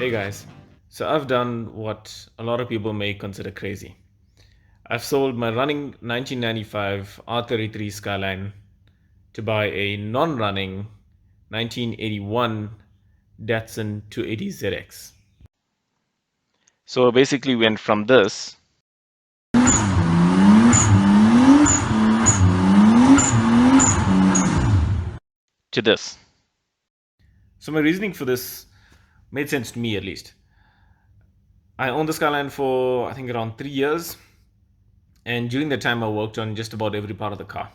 Hey guys, so I've done what a lot of people may consider crazy. I've sold my running 1995 R33 Skyline to buy a non-running 1981 Datsun 280ZX. So basically went from this to this. So my reasoning for this made sense to me at least. I owned the Skyline for I think around 3 years, and during that time I worked on just about every part of the car.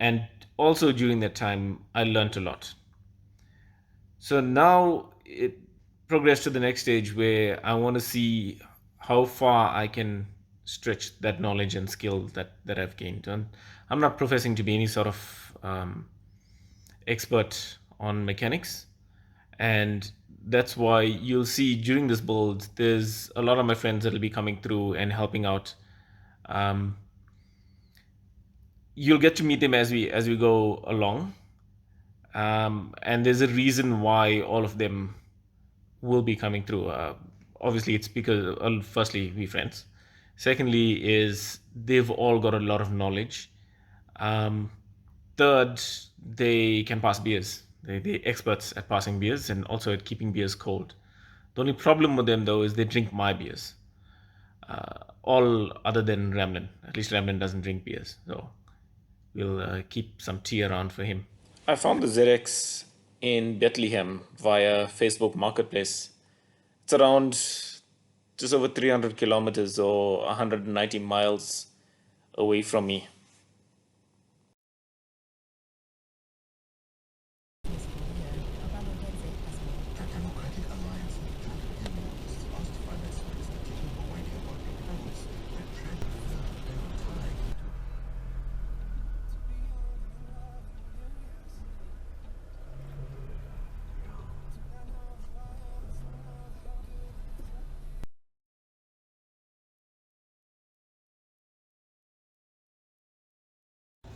And also during that time I learned a lot. So now it progressed to the next stage where I want to see how far I can stretch that knowledge and skill that I've gained. And I'm not professing to be any sort of expert on mechanics, and that's why you'll see during this build there's a lot of my friends that'll be coming through and helping out. You'll get to meet them as we go along, and there's a reason why all of them will be coming through. Obviously it's because firstly we friends, secondly is they've all got a lot of knowledge, third they can pass beers. They're experts at passing beers and also at keeping beers cold. The only problem with them though is they drink my beers, all other than Ramlin. At least Ramlin doesn't drink beers, so we'll keep some tea around for him. I found the ZX in Bethlehem via Facebook Marketplace. It's around just over 300 kilometers or 190 miles away from me.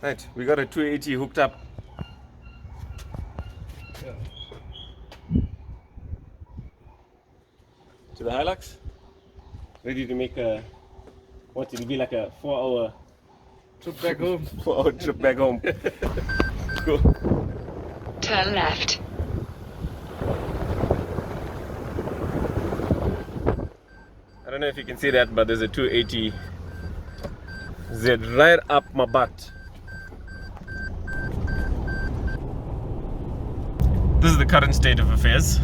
Right, we got a 280 hooked up. To the Hilux. Ready to make it'll be like a 4-hour trip back home. 4-hour trip back home. Cool. Turn left. I don't know if you can see that, but there's a 280 Z right up my butt. This is the current state of affairs.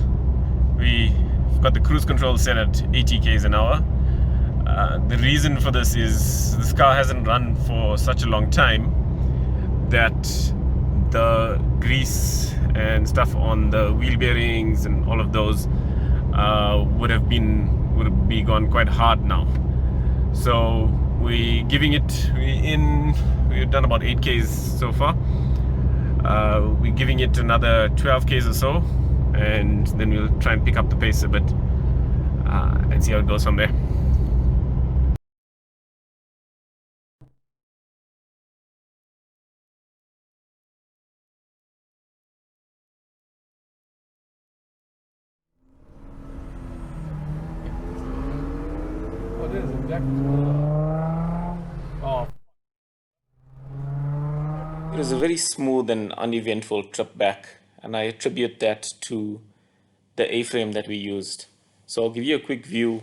We've got the cruise control set at 80 k's an hour. The reason for this is this car hasn't run for such a long time that the grease and stuff on the wheel bearings and all of those would be gone quite hard now. So we've done about 8 k's so far. We're giving it another 12 k's or so, and then we'll try and pick up the pace a bit and see how it goes from there. What is it? Jack? Oh. It was a very smooth and uneventful trip back, and I attribute that to the A-frame that we used. So I'll give you a quick view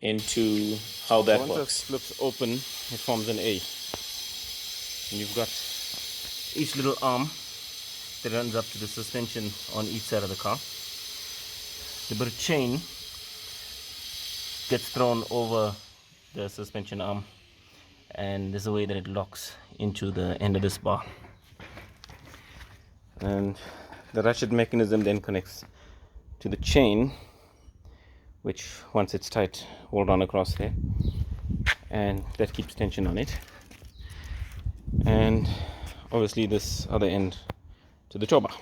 into how that works. Once it flips open, it forms an A. And you've got each little arm that runs up to the suspension on each side of the car. The bit of chain gets thrown over the suspension arm, and there's a way that it locks into the end of this bar. And the ratchet mechanism then connects to the chain, which once it's tight, hold on across there, and that keeps tension on it. And obviously this other end to the tow bar.